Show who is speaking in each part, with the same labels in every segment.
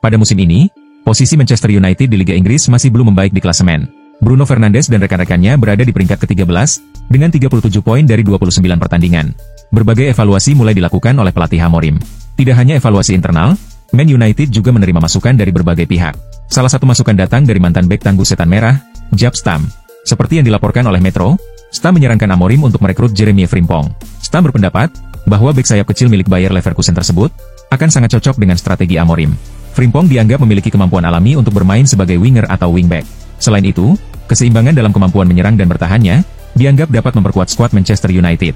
Speaker 1: Pada musim ini, posisi Manchester United di Liga Inggris masih belum membaik di klasemen. Bruno Fernandes dan rekan-rekannya berada di peringkat ke-13, dengan 37 poin dari 29 pertandingan. Berbagai evaluasi mulai dilakukan oleh pelatih Amorim. Tidak hanya evaluasi internal, Man United juga menerima masukan dari berbagai pihak. Salah satu masukan datang dari mantan bek tangguh Setan Merah, Jaap Stam. Seperti yang dilaporkan oleh Metro, Stam menyarankan Amorim untuk merekrut Jeremy Frimpong. Stam berpendapat bahwa bek sayap kecil milik Bayer Leverkusen tersebut akan sangat cocok dengan strategi Amorim. Frimpong dianggap memiliki kemampuan alami untuk bermain sebagai winger atau wingback. Selain itu, keseimbangan dalam kemampuan menyerang dan bertahannya dianggap dapat memperkuat skuad Manchester United.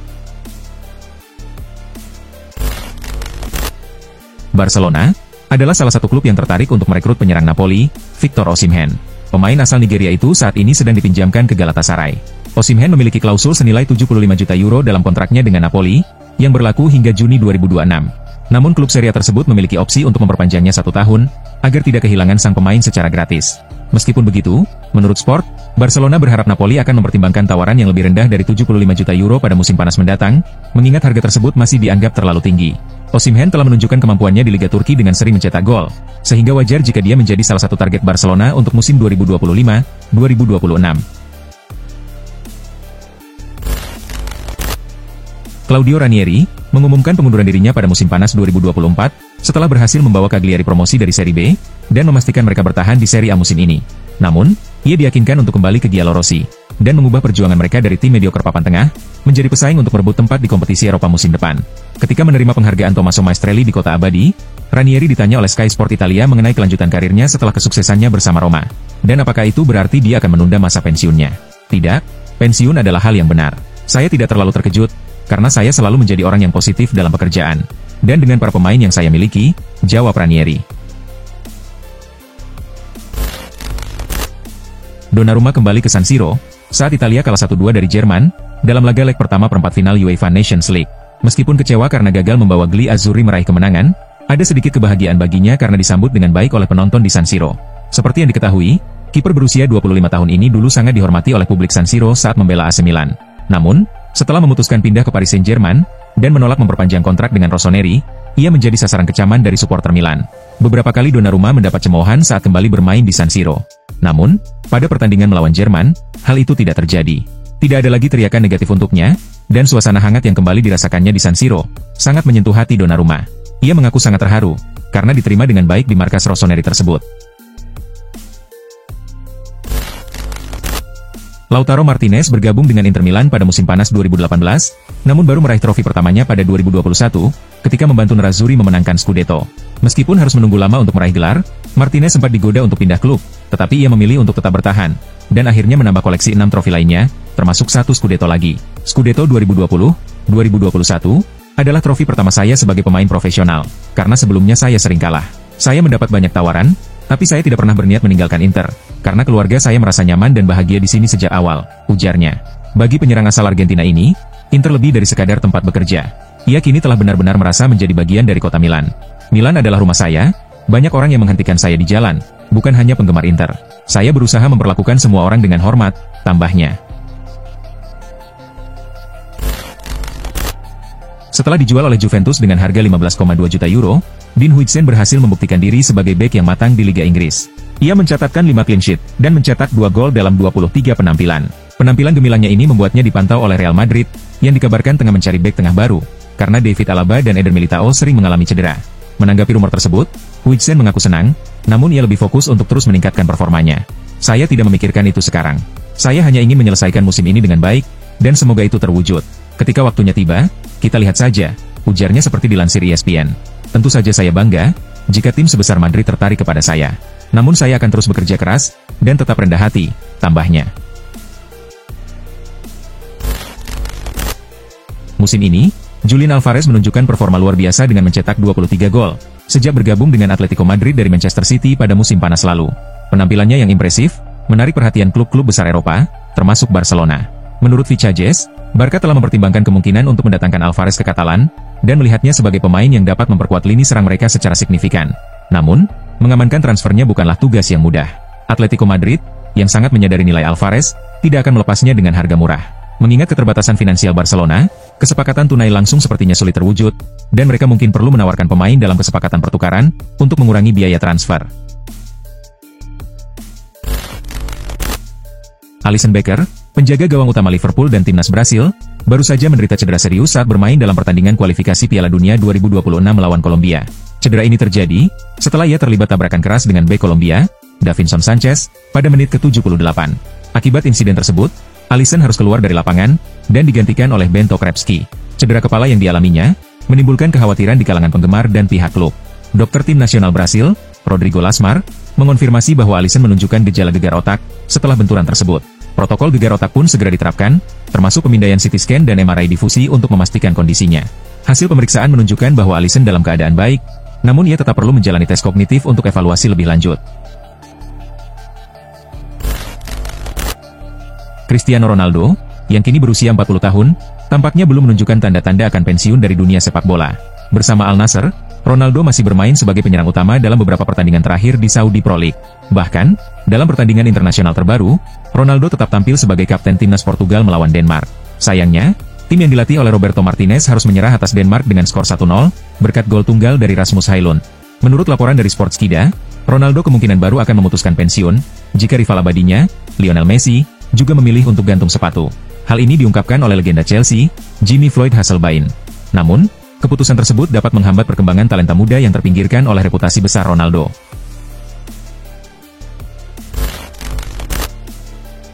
Speaker 1: Barcelona adalah salah satu klub yang tertarik untuk merekrut penyerang Napoli, Victor Osimhen. Pemain asal Nigeria itu saat ini sedang dipinjamkan ke Galatasaray. Osimhen memiliki klausul senilai 75 juta euro dalam kontraknya dengan Napoli, yang berlaku hingga Juni 2026. Namun klub Serie A tersebut memiliki opsi untuk memperpanjangnya 1 tahun, agar tidak kehilangan sang pemain secara gratis. Meskipun begitu, menurut Sport, Barcelona berharap Napoli akan mempertimbangkan tawaran yang lebih rendah dari 75 juta euro pada musim panas mendatang, mengingat harga tersebut masih dianggap terlalu tinggi. Osimhen telah menunjukkan kemampuannya di Liga Turki dengan sering mencetak gol, sehingga wajar jika dia menjadi salah satu target Barcelona untuk musim 2025-2026. Claudio Ranieri mengumumkan pengunduran dirinya pada musim panas 2024, setelah berhasil membawa Cagliari promosi dari Serie B, dan memastikan mereka bertahan di Serie A musim ini. Namun, ia diyakinkan untuk kembali ke Giallorossi, dan mengubah perjuangan mereka dari tim mediocre papan tengah, menjadi pesaing untuk merebut tempat di kompetisi Eropa musim depan. Ketika menerima penghargaan Tommaso Maestrelli di Kota Abadi, Ranieri ditanya oleh Sky Sport Italia mengenai kelanjutan karirnya setelah kesuksesannya bersama Roma. Dan apakah itu berarti dia akan menunda masa pensiunnya? Tidak, pensiun adalah hal yang benar. Saya tidak terlalu terkejut, karena saya selalu menjadi orang yang positif dalam pekerjaan. Dan dengan para pemain yang saya miliki, jawab Ranieri. Donnarumma kembali ke San Siro, saat Italia kalah 1-2 dari Jerman, dalam laga leg pertama perempat final UEFA Nations League. Meskipun kecewa karena gagal membawa Gli Azzurri meraih kemenangan, ada sedikit kebahagiaan baginya karena disambut dengan baik oleh penonton di San Siro. Seperti yang diketahui, kiper berusia 25 tahun ini dulu sangat dihormati oleh publik San Siro saat membela AC Milan. Namun, setelah memutuskan pindah ke Paris Saint-Germain, dan menolak memperpanjang kontrak dengan Rossoneri, ia menjadi sasaran kecaman dari supporter Milan. Beberapa kali Donnarumma mendapat cemoohan saat kembali bermain di San Siro. Namun, pada pertandingan melawan Jerman, hal itu tidak terjadi. Tidak ada lagi teriakan negatif untuknya, dan suasana hangat yang kembali dirasakannya di San Siro, sangat menyentuh hati Donnarumma. Ia mengaku sangat terharu, karena diterima dengan baik di markas Rossoneri tersebut. Lautaro Martinez bergabung dengan Inter Milan pada musim panas 2018, namun baru meraih trofi pertamanya pada 2021, ketika membantu Nerazzurri memenangkan Scudetto. Meskipun harus menunggu lama untuk meraih gelar, Martinez sempat digoda untuk pindah klub, tetapi ia memilih untuk tetap bertahan, dan akhirnya menambah koleksi 6 trofi lainnya, termasuk 1 Scudetto lagi. Scudetto 2020-2021 adalah trofi pertama saya sebagai pemain profesional, karena sebelumnya saya sering kalah. Saya mendapat banyak tawaran, tapi saya tidak pernah berniat meninggalkan Inter, karena keluarga saya merasa nyaman dan bahagia di sini sejak awal, ujarnya. Bagi penyerang asal Argentina ini, Inter lebih dari sekadar tempat bekerja. Ia kini telah benar-benar merasa menjadi bagian dari kota Milan. Milan adalah rumah saya, banyak orang yang menghentikan saya di jalan, bukan hanya penggemar Inter. Saya berusaha memperlakukan semua orang dengan hormat, tambahnya. Setelah dijual oleh Juventus dengan harga 15,2 juta euro, Dean Huijsen berhasil membuktikan diri sebagai bek yang matang di Liga Inggris. Ia mencatatkan 5 clean sheet, dan mencetak 2 gol dalam 23 penampilan. Penampilan gemilangnya ini membuatnya dipantau oleh Real Madrid, yang dikabarkan tengah mencari bek tengah baru, karena David Alaba dan Eder Militao sering mengalami cedera. Menanggapi rumor tersebut, Huijsen mengaku senang, namun ia lebih fokus untuk terus meningkatkan performanya. Saya tidak memikirkan itu sekarang. Saya hanya ingin menyelesaikan musim ini dengan baik, dan semoga itu terwujud. Ketika waktunya tiba, kita lihat saja, ujarnya seperti dilansir ESPN. Tentu saja saya bangga, jika tim sebesar Madrid tertarik kepada saya. Namun saya akan terus bekerja keras, dan tetap rendah hati, tambahnya. Musim ini, Julian Alvarez menunjukkan performa luar biasa dengan mencetak 23 gol, sejak bergabung dengan Atletico Madrid dari Manchester City pada musim panas lalu. Penampilannya yang impresif, menarik perhatian klub-klub besar Eropa, termasuk Barcelona. Menurut Vicajes, Barca telah mempertimbangkan kemungkinan untuk mendatangkan Alvarez ke Katalan, dan melihatnya sebagai pemain yang dapat memperkuat lini serang mereka secara signifikan. Namun, mengamankan transfernya bukanlah tugas yang mudah. Atletico Madrid, yang sangat menyadari nilai Alvarez, tidak akan melepasnya dengan harga murah. Mengingat keterbatasan finansial Barcelona, kesepakatan tunai langsung sepertinya sulit terwujud, dan mereka mungkin perlu menawarkan pemain dalam kesepakatan pertukaran untuk mengurangi biaya transfer. Alisson Becker, penjaga gawang utama Liverpool dan timnas Brasil, baru saja menderita cedera serius saat bermain dalam pertandingan kualifikasi Piala Dunia 2026 melawan Kolombia. Cedera ini terjadi setelah ia terlibat tabrakan keras dengan bek Kolombia, Davinson Sanchez, pada menit ke-78. Akibat insiden tersebut, Alisson harus keluar dari lapangan dan digantikan oleh Bento Krepski. Cedera kepala yang dialaminya menimbulkan kekhawatiran di kalangan penggemar dan pihak klub. Dokter tim nasional Brasil, Rodrigo Lasmar, mengonfirmasi bahwa Alisson menunjukkan gejala gegar otak setelah benturan tersebut. Protokol gegar otak pun segera diterapkan, termasuk pemindaian CT scan dan MRI difusi untuk memastikan kondisinya. Hasil pemeriksaan menunjukkan bahwa Alisson dalam keadaan baik, namun ia tetap perlu menjalani tes kognitif untuk evaluasi lebih lanjut. Cristiano Ronaldo, yang kini berusia 40 tahun, tampaknya belum menunjukkan tanda-tanda akan pensiun dari dunia sepak bola. Bersama Al Nassr, Ronaldo masih bermain sebagai penyerang utama dalam beberapa pertandingan terakhir di Saudi Pro League. Bahkan, dalam pertandingan internasional terbaru, Ronaldo tetap tampil sebagai kapten timnas Portugal melawan Denmark. Sayangnya, tim yang dilatih oleh Roberto Martinez harus menyerah atas Denmark dengan skor 1-0, berkat gol tunggal dari Rasmus Højlund. Menurut laporan dari Sportskida, Ronaldo kemungkinan baru akan memutuskan pensiun, jika rival abadinya, Lionel Messi, juga memilih untuk gantung sepatu. Hal ini diungkapkan oleh legenda Chelsea, Jimmy Floyd Hasselbaink. Namun, keputusan tersebut dapat menghambat perkembangan talenta muda yang terpinggirkan oleh reputasi besar Ronaldo.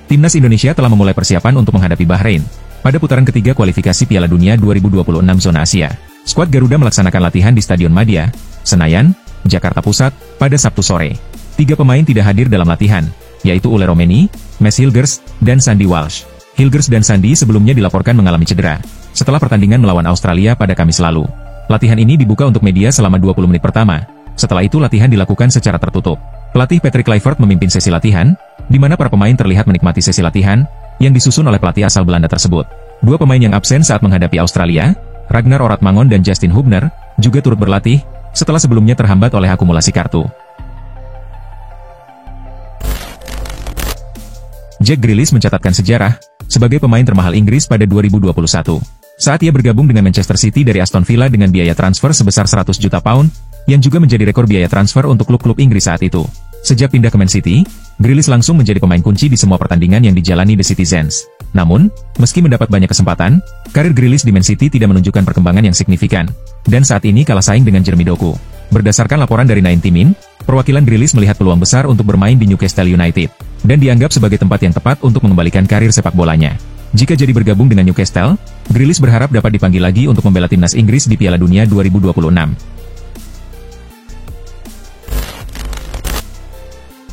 Speaker 1: Timnas Indonesia telah memulai persiapan untuk menghadapi Bahrain pada putaran ketiga kualifikasi Piala Dunia 2026 zona Asia. Skuad Garuda melaksanakan latihan di Stadion Madia, Senayan, Jakarta Pusat, pada Sabtu sore. 3 pemain tidak hadir dalam latihan, yaitu Ule Romeni, Max Hilgers, dan Sandy Walsh. Hilgers dan Sandy sebelumnya dilaporkan mengalami cedera setelah pertandingan melawan Australia pada Kamis lalu. Latihan ini dibuka untuk media selama 20 menit pertama. Setelah itu latihan dilakukan secara tertutup. Pelatih Patrick Kluivert memimpin sesi latihan, di mana para pemain terlihat menikmati sesi latihan yang disusun oleh pelatih asal Belanda tersebut. 2 pemain yang absen saat menghadapi Australia, Ragnar Oratmangon dan Justin Hubner, juga turut berlatih setelah sebelumnya terhambat oleh akumulasi kartu. Jack Grealish mencatatkan sejarah sebagai pemain termahal Inggris pada 2021. Saat ia bergabung dengan Manchester City dari Aston Villa dengan biaya transfer sebesar 100 juta pound, yang juga menjadi rekor biaya transfer untuk klub-klub Inggris saat itu. Sejak pindah ke Man City, Grealish langsung menjadi pemain kunci di semua pertandingan yang dijalani The Citizens. Namun, meski mendapat banyak kesempatan, karir Grealish di Man City tidak menunjukkan perkembangan yang signifikan, dan saat ini kalah saing dengan Jeremy Doku. Berdasarkan laporan dari 90 Min, perwakilan Grealish melihat peluang besar untuk bermain di Newcastle United, dan dianggap sebagai tempat yang tepat untuk mengembalikan karir sepak bolanya. Jika jadi bergabung dengan Newcastle, Grealish berharap dapat dipanggil lagi untuk membela timnas Inggris di Piala Dunia 2026.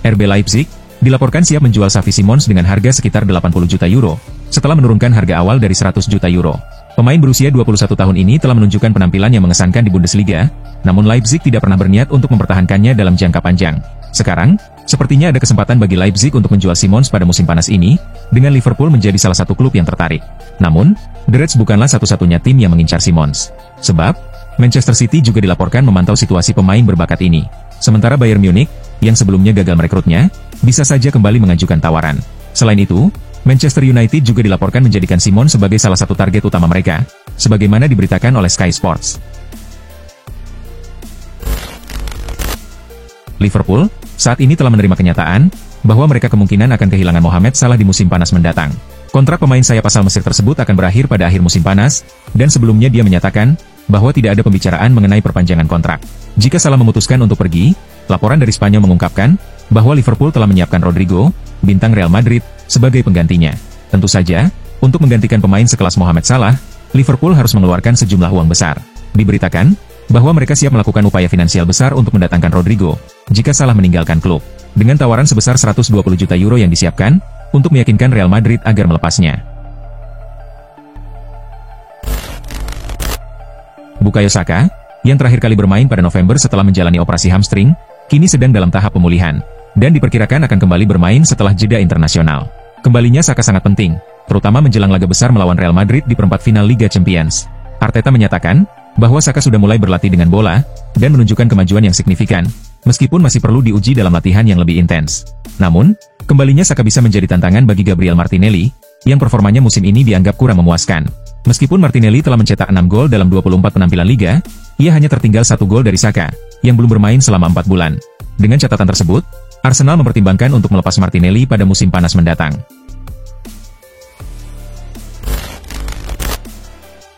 Speaker 1: RB Leipzig dilaporkan siap menjual Xavi Simons dengan harga sekitar 80 juta euro, setelah menurunkan harga awal dari 100 juta euro. Pemain berusia 21 tahun ini telah menunjukkan penampilan yang mengesankan di Bundesliga, namun Leipzig tidak pernah berniat untuk mempertahankannya dalam jangka panjang. Sekarang, sepertinya ada kesempatan bagi Leipzig untuk menjual Simons pada musim panas ini, dengan Liverpool menjadi salah satu klub yang tertarik. Namun, The Reds bukanlah satu-satunya tim yang mengincar Simons. Sebab, Manchester City juga dilaporkan memantau situasi pemain berbakat ini. Sementara Bayern Munich, yang sebelumnya gagal merekrutnya, bisa saja kembali mengajukan tawaran. Selain itu, Manchester United juga dilaporkan menjadikan Simons sebagai salah satu target utama mereka, sebagaimana diberitakan oleh Sky Sports. Liverpool saat ini telah menerima kenyataan bahwa mereka kemungkinan akan kehilangan Mohamed Salah di musim panas mendatang. Kontrak pemain sayap asal Mesir tersebut akan berakhir pada akhir musim panas, dan sebelumnya dia menyatakan bahwa tidak ada pembicaraan mengenai perpanjangan kontrak. Jika Salah memutuskan untuk pergi, laporan dari Spanyol mengungkapkan bahwa Liverpool telah menyiapkan Rodrigo, bintang Real Madrid, sebagai penggantinya. Tentu saja, untuk menggantikan pemain sekelas Mohamed Salah, Liverpool harus mengeluarkan sejumlah uang besar. Diberitakan bahwa mereka siap melakukan upaya finansial besar untuk mendatangkan Rodrigo jika Salah meninggalkan klub, dengan tawaran sebesar 120 juta euro yang disiapkan untuk meyakinkan Real Madrid agar melepasnya. Bukayo Saka, yang terakhir kali bermain pada November setelah menjalani operasi hamstring, kini sedang dalam tahap pemulihan, dan diperkirakan akan kembali bermain setelah jeda internasional. Kembalinya Saka sangat penting, terutama menjelang laga besar melawan Real Madrid di perempat final Liga Champions. Arteta menyatakan bahwa Saka sudah mulai berlatih dengan bola, dan menunjukkan kemajuan yang signifikan, meskipun masih perlu diuji dalam latihan yang lebih intens. Namun, kembalinya Saka bisa menjadi tantangan bagi Gabriel Martinelli, yang performanya musim ini dianggap kurang memuaskan. Meskipun Martinelli telah mencetak 6 gol dalam 24 penampilan Liga, ia hanya tertinggal 1 gol dari Saka, yang belum bermain selama 4 bulan. Dengan catatan tersebut, Arsenal mempertimbangkan untuk melepas Martinelli pada musim panas mendatang.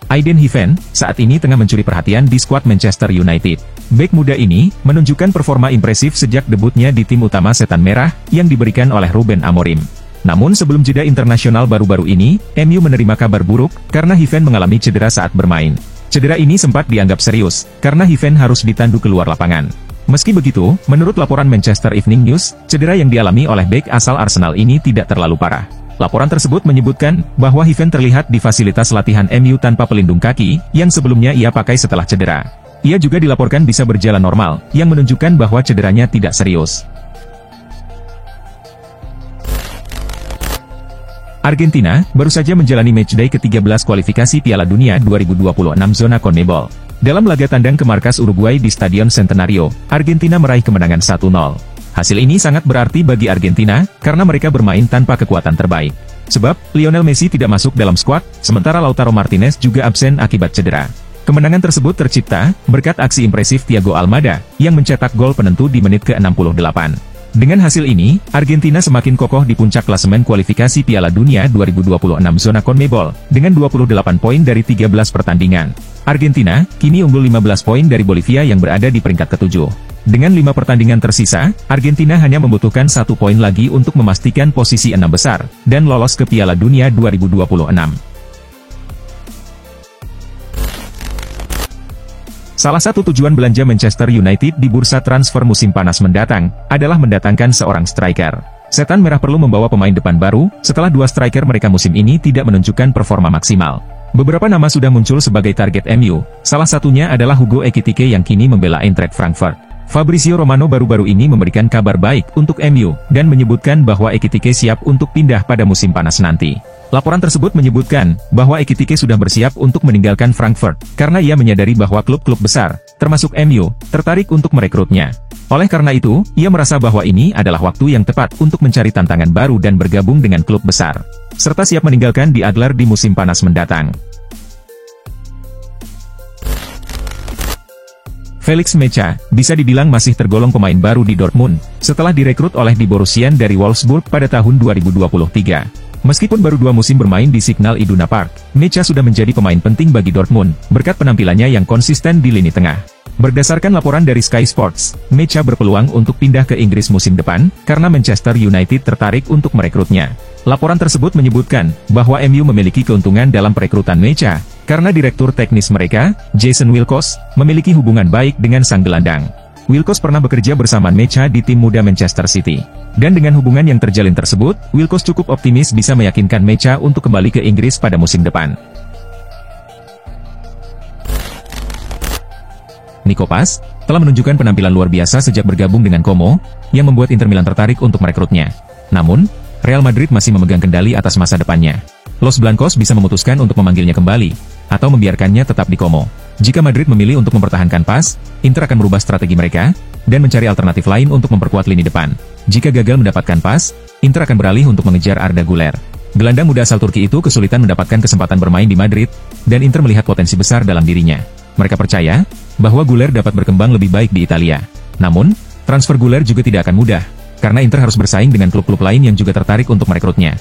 Speaker 1: Aiden Heaven, saat ini tengah mencuri perhatian di skuad Manchester United. Bek muda ini, menunjukkan performa impresif sejak debutnya di tim utama Setan Merah, yang diberikan oleh Ruben Amorim. Namun sebelum jeda internasional baru-baru ini, MU menerima kabar buruk, karena Heaven mengalami cedera saat bermain. Cedera ini sempat dianggap serius, karena Heaven harus ditandu keluar lapangan. Meski begitu, menurut laporan Manchester Evening News, cedera yang dialami oleh bek asal Arsenal ini tidak terlalu parah. Laporan tersebut menyebutkan bahwa Heaven terlihat di fasilitas latihan MU tanpa pelindung kaki, yang sebelumnya ia pakai setelah cedera. Ia juga dilaporkan bisa berjalan normal, yang menunjukkan bahwa cederanya tidak serius. Argentina baru saja menjalani matchday ke-13 kualifikasi Piala Dunia 2026 zona CONMEBOL. Dalam laga tandang ke markas Uruguay di Stadion Centenario, Argentina meraih kemenangan 1-0. Hasil ini sangat berarti bagi Argentina, karena mereka bermain tanpa kekuatan terbaik. Sebab, Lionel Messi tidak masuk dalam skuad, sementara Lautaro Martinez juga absen akibat cedera. Kemenangan tersebut tercipta berkat aksi impresif Thiago Almada, yang mencetak gol penentu di menit ke-68. Dengan hasil ini, Argentina semakin kokoh di puncak klasemen kualifikasi Piala Dunia 2026 zona CONMEBOL, dengan 28 poin dari 13 pertandingan. Argentina, kini unggul 15 poin dari Bolivia yang berada di peringkat ke-7. Dengan 5 pertandingan tersisa, Argentina hanya membutuhkan 1 poin lagi untuk memastikan posisi 6 besar, dan lolos ke Piala Dunia 2026. Salah satu tujuan belanja Manchester United di bursa transfer musim panas mendatang, adalah mendatangkan seorang striker. Setan Merah perlu membawa pemain depan baru, setelah 2 striker mereka musim ini tidak menunjukkan performa maksimal. Beberapa nama sudah muncul sebagai target MU, salah satunya adalah Hugo Ekitike yang kini membela Eintracht Frankfurt. Fabrizio Romano baru-baru ini memberikan kabar baik untuk MU, dan menyebutkan bahwa Ekitike siap untuk pindah pada musim panas nanti. Laporan tersebut menyebutkan bahwa Ekitike sudah bersiap untuk meninggalkan Frankfurt, karena ia menyadari bahwa klub-klub besar, termasuk MU, tertarik untuk merekrutnya. Oleh karena itu, ia merasa bahwa ini adalah waktu yang tepat untuk mencari tantangan baru dan bergabung dengan klub besar, serta siap meninggalkan di Adler di musim panas mendatang. Felix Mecha, bisa dibilang masih tergolong pemain baru di Dortmund, setelah direkrut oleh Di Borussian dari Wolfsburg pada tahun 2023. Meskipun baru 2 musim bermain di Signal Iduna Park, Mecha sudah menjadi pemain penting bagi Dortmund, berkat penampilannya yang konsisten di lini tengah. Berdasarkan laporan dari Sky Sports, Mecha berpeluang untuk pindah ke Inggris musim depan, karena Manchester United tertarik untuk merekrutnya. Laporan tersebut menyebutkan bahwa MU memiliki keuntungan dalam perekrutan Mecha, karena direktur teknis mereka, Jason Wilkos, memiliki hubungan baik dengan sang gelandang. Wilkos pernah bekerja bersama Mecha di tim muda Manchester City. Dan dengan hubungan yang terjalin tersebut, Wilkos cukup optimis bisa meyakinkan Mecha untuk kembali ke Inggris pada musim depan. Nico Paz telah menunjukkan penampilan luar biasa sejak bergabung dengan Como, yang membuat Inter Milan tertarik untuk merekrutnya. Namun, Real Madrid masih memegang kendali atas masa depannya. Los Blancos bisa memutuskan untuk memanggilnya kembali, atau membiarkannya tetap di Como. Jika Madrid memilih untuk mempertahankan Paz, Inter akan merubah strategi mereka, dan mencari alternatif lain untuk memperkuat lini depan. Jika gagal mendapatkan Paz, Inter akan beralih untuk mengejar Arda Güler. Gelandang muda asal Turki itu kesulitan mendapatkan kesempatan bermain di Madrid, dan Inter melihat potensi besar dalam dirinya. Mereka percaya bahwa Güler dapat berkembang lebih baik di Italia. Namun, transfer Güler juga tidak akan mudah, karena Inter harus bersaing dengan klub-klub lain yang juga tertarik untuk merekrutnya.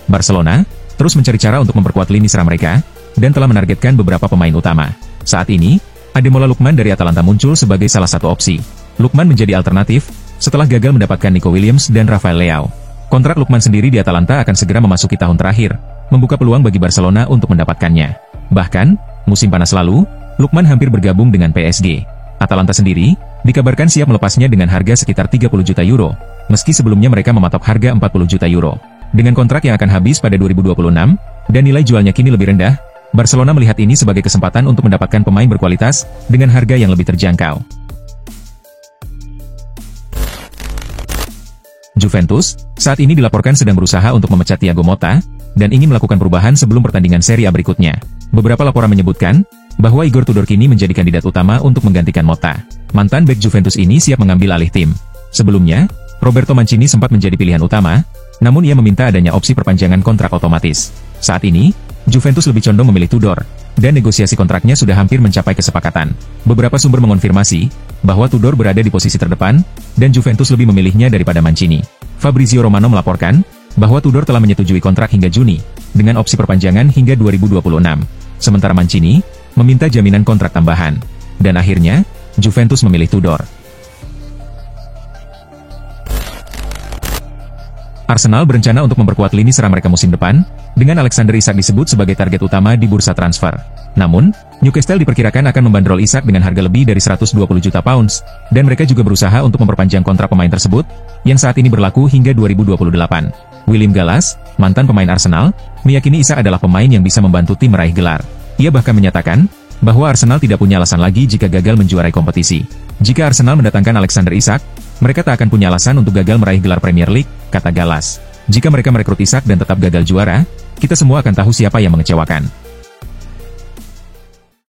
Speaker 1: Barcelona terus mencari cara untuk memperkuat lini serang mereka, dan telah menargetkan beberapa pemain utama. Saat ini, Ademola Lookman dari Atalanta muncul sebagai salah satu opsi. Lookman menjadi alternatif, setelah gagal mendapatkan Nico Williams dan Rafael Leao. Kontrak Lookman sendiri di Atalanta akan segera memasuki tahun terakhir, membuka peluang bagi Barcelona untuk mendapatkannya. Bahkan, musim panas lalu, Lookman hampir bergabung dengan PSG. Atalanta sendiri, dikabarkan siap melepasnya dengan harga sekitar 30 juta euro, meski sebelumnya mereka mematok harga 40 juta euro. Dengan kontrak yang akan habis pada 2026, dan nilai jualnya kini lebih rendah, Barcelona melihat ini sebagai kesempatan untuk mendapatkan pemain berkualitas, dengan harga yang lebih terjangkau. Juventus, saat ini dilaporkan sedang berusaha untuk memecat Thiago Motta, dan ingin melakukan perubahan sebelum pertandingan Serie A berikutnya. Beberapa laporan menyebutkan, bahwa Igor Tudor kini menjadi kandidat utama untuk menggantikan Motta. Mantan bek Juventus ini siap mengambil alih tim. Sebelumnya, Roberto Mancini sempat menjadi pilihan utama, namun ia meminta adanya opsi perpanjangan kontrak otomatis. Saat ini, Juventus lebih condong memilih Tudor, dan negosiasi kontraknya sudah hampir mencapai kesepakatan. Beberapa sumber mengonfirmasi bahwa Tudor berada di posisi terdepan, dan Juventus lebih memilihnya daripada Mancini. Fabrizio Romano melaporkan bahwa Tudor telah menyetujui kontrak hingga Juni, dengan opsi perpanjangan hingga 2026. Sementara Mancini meminta jaminan kontrak tambahan. Dan akhirnya, Juventus memilih Tudor. Arsenal berencana untuk memperkuat lini serang mereka musim depan, dengan Alexander Isak disebut sebagai target utama di bursa transfer. Namun, Newcastle diperkirakan akan membandrol Isak dengan harga lebih dari 120 juta pounds, dan mereka juga berusaha untuk memperpanjang kontrak pemain tersebut, yang saat ini berlaku hingga 2028. William Gallas, mantan pemain Arsenal, meyakini Isak adalah pemain yang bisa membantu tim meraih gelar. Ia bahkan menyatakan bahwa Arsenal tidak punya alasan lagi jika gagal menjuarai kompetisi. Jika Arsenal mendatangkan Alexander Isak, mereka tak akan punya alasan untuk gagal meraih gelar Premier League, kata Gallas. Jika mereka merekrut Isak dan tetap gagal juara, kita semua akan tahu siapa yang mengecewakan.